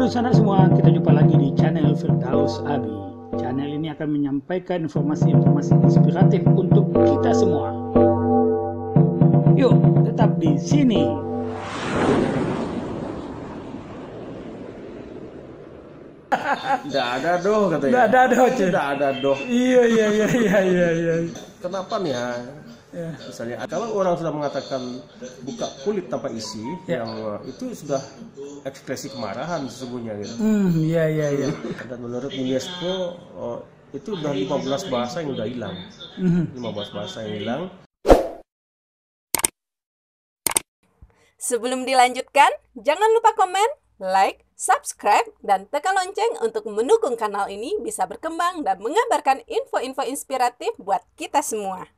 Halo sanak semua, kita jumpa lagi di channel Firdaus Abi. Channel ini akan menyampaikan informasi-informasi inspiratif untuk kita semua. Yuk, tetap di sini. Nggak ada doh katanya. Nggak ada doh, cuy. Nggak ada doh. Iya. Kenapa nih ya? Misalnya kalau orang sudah mengatakan buka kulit tanpa isi, yang itu sudah ekspresi kemarahan sesungguhnya gitu. Iya. Dan menurut UNESCO itu udah 15 bahasa yang udah hilang. 15 bahasa yang hilang. Sebelum dilanjutkan, jangan lupa komen, like, subscribe, dan tekan lonceng untuk mendukung kanal ini bisa berkembang dan mengabarkan info-info inspiratif buat kita semua.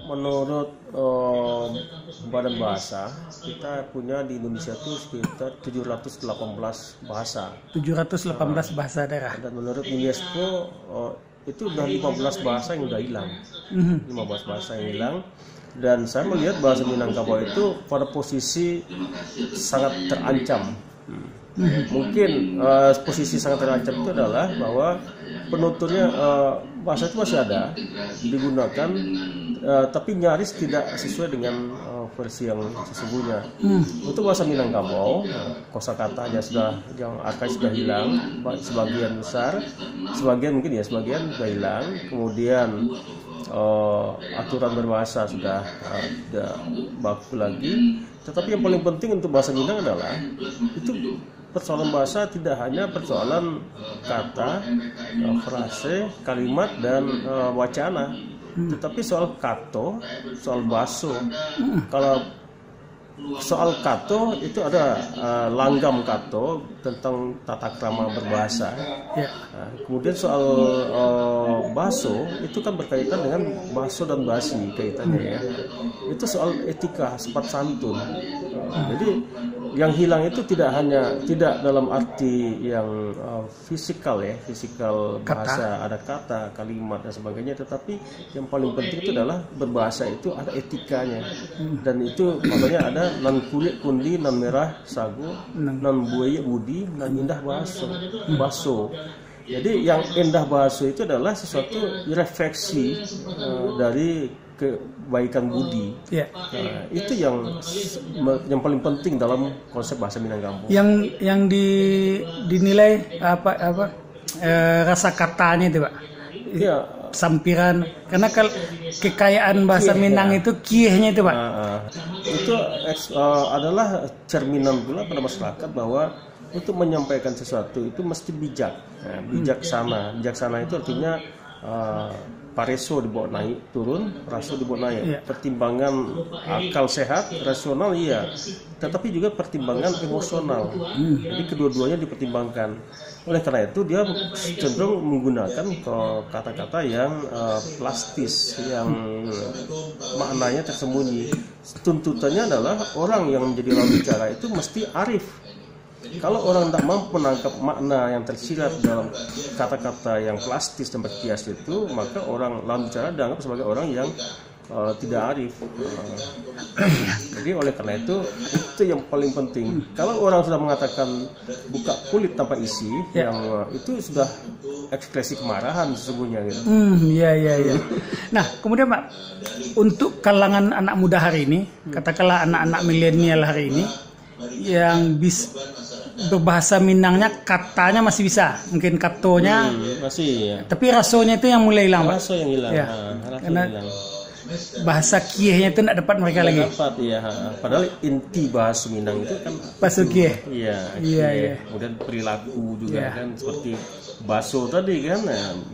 Menurut Badan Bahasa, kita punya di Indonesia itu sekitar 718 bahasa. 718 bahasa daerah. Dan menurut UNESCO itu udah 15 bahasa yang udah hilang. 15 bahasa yang hilang. Dan saya melihat bahasa Minangkabau itu pada posisi sangat terancam. Mungkin posisi sangat terancam itu adalah bahwa penuturnya bahasa itu masih ada digunakan, tapi nyaris tidak sesuai dengan versi yang sesungguhnya. Untuk bahasa Minangkabau, kosakatanya yang arkaik sudah hilang, sebagian besar, sebagian sudah hilang. Kemudian aturan berbahasa sudah tidak baku lagi. Tetapi yang paling penting untuk bahasa Minang adalah itu persoalan bahasa tidak hanya persoalan kata, frase, kalimat, dan wacana, tetapi soal kato, soal baso. Kalau soal kato itu ada langgam kato tentang tata krama berbahasa. Kemudian soal baso itu kan berkaitan dengan baso dan basi kaitannya ya. Itu soal etika, sopan santun. Jadi yang hilang itu tidak dalam arti yang fisikal bahasa, ada kata, kalimat dan sebagainya, tetapi yang paling penting itu adalah berbahasa itu ada etikanya. Dan itu makanya ada nan kulit kundi, nan merah sagu, nan buaya budi, nan indah baso. Jadi yang indah baso itu adalah sesuatu refleksi dari kebaikan budi. Itu yang paling penting dalam konsep bahasa Minangkabau. Yang dinilai rasa katanya itu, Pak. Sampiran, karena kekayaan bahasa Minang itu kiehnya itu, Pak. Itu adalah cerminan pula pada masyarakat bahwa untuk menyampaikan sesuatu itu mesti bijak, bijaksana. Bijaksana itu artinya pareso dibawa naik, turun, raso dibawa naik. Pertimbangan akal sehat, rasional iya, tetapi juga pertimbangan emosional. Jadi kedua-duanya dipertimbangkan. Oleh karena itu dia cenderung menggunakan kata-kata yang plastis, yang maknanya tersembunyi. Tuntutannya adalah orang yang menjadi lawan bicara itu mesti arif. Kalau orang tidak mampu menangkap makna yang tersirat dalam kata-kata yang plastis dan berkias itu, maka orang lawan bicara dianggap sebagai orang yang tidak arif. Jadi oleh karena itu yang paling penting. Kalau orang sudah mengatakan buka kulit tanpa isi, yang itu sudah ekspresi kemarahan sesungguhnya gitu. Iya. Nah, kemudian Pak, untuk kalangan anak muda hari ini, katakanlah anak-anak milenial hari ini yang berbahasa Minangnya katanya masih bisa, mungkin katonya masih, tapi rasonya itu yang mulai hilang, Pak. Raso yang hilang, karena bahasa kiehnya itu tidak dapat mereka lagi. Padahal inti bahasa Minang itu kan bahasa kieh. Iya. Kemudian perilaku juga kan seperti baso tadi kan,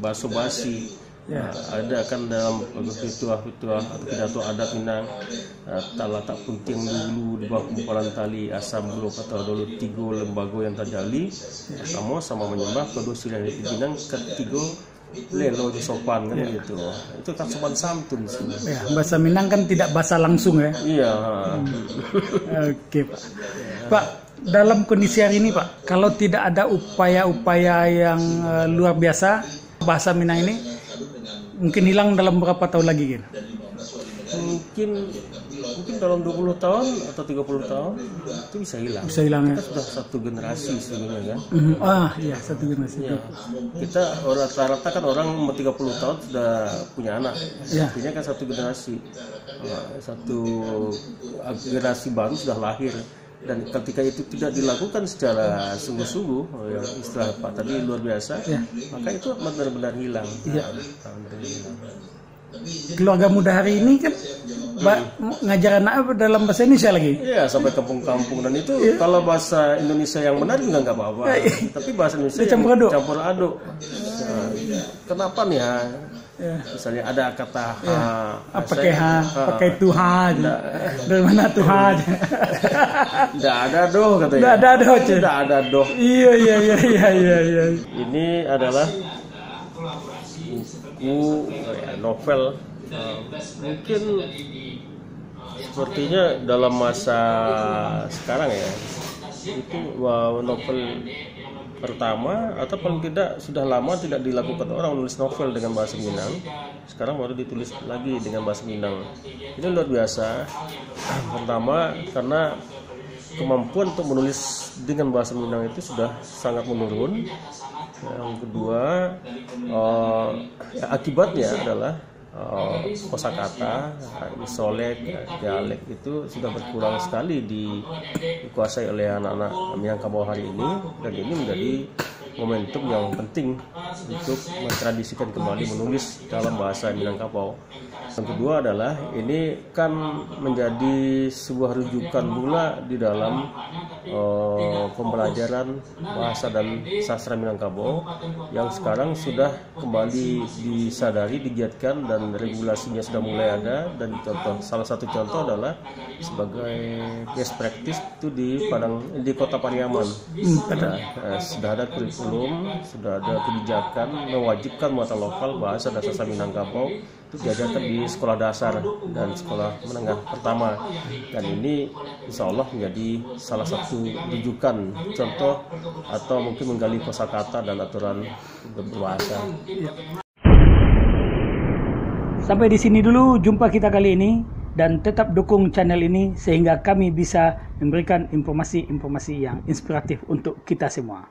baso basi. Ada kan dalam fituah atau pidato adat Minang, tak punting dulu di bawah kumparan tali asam bulu atau dulu tigo lembago yang terjali sama menyembah kedua sila di Minang ketiga lelo sopan kan gitu. Itu kan sopan santun sih. Bahasa Minang kan tidak bahasa langsung ya. Iya. Oke, Pak. Pak, dalam kondisi hari ini, Pak, kalau tidak ada upaya-upaya yang luar biasa, bahasa Minang ini mungkin hilang dalam berapa tahun lagi kan? Mungkin dalam 20 tahun atau 30 tahun itu bisa hilang. Bisa hilang ya. Kita sudah satu generasi sebenarnya kan. Iya, satu generasi. Ya, kita rata-rata kan orang umur 30 tahun sudah punya anak. Ya. Artinya kan satu generasi. Satu generasi baru sudah lahir. Dan ketika itu tidak dilakukan secara sungguh-sungguh, yang istilah Pak tadi luar biasa, maka itu benar-benar hilang. Iya. Keluarga muda hari ini kan ngajar anak dalam bahasa Indonesia lagi. Iya, sampai kampung-kampung, dan itu kalau bahasa Indonesia yang benar juga nggak apa-apa. Tapi bahasa Indonesia yang campur aduk. Nah, kenapa nih ya? Misalnya ada kata pakai pakai Tuhan. Dari mana Tuhan? Tidak ada doh katanya. Tidak ada doh. Iya. Ini adalah novel. Mungkin sepertinya dalam masa sekarang ya, itu novel pertama atau paling tidak sudah lama tidak dilakukan orang menulis novel dengan bahasa Minang. Sekarang baru ditulis lagi dengan bahasa Minang. Ini luar biasa. Pertama karena kemampuan untuk menulis dengan bahasa Minang itu sudah sangat menurun. Yang kedua, akibatnya adalah kosakata, isolek, dialek itu sudah berkurang sekali dikuasai oleh anak-anak Minangkabau hari ini, dan ini menjadi momentum yang penting untuk mentradisikan kembali menulis dalam bahasa Minangkabau. Yang kedua adalah ini kan menjadi sebuah rujukan pula di dalam pembelajaran bahasa dan sastra Minangkabau yang sekarang sudah kembali disadari, digiatkan, dan regulasinya sudah mulai ada. Dan salah satu contoh adalah sebagai best practice itu di Kota Pariaman. Sudah ada kurikulum, sudah ada kebijakan mewajibkan muatan lokal bahasa dan sastra Minangkabau itu diajarkan di sekolah dasar dan sekolah menengah pertama, dan ini insya Allah menjadi salah satu rujukan contoh atau mungkin menggali kosakata dan aturan berbahasa. Sampai di sini dulu jumpa kita kali ini, dan tetap dukung channel ini sehingga kami bisa memberikan informasi-informasi yang inspiratif untuk kita semua.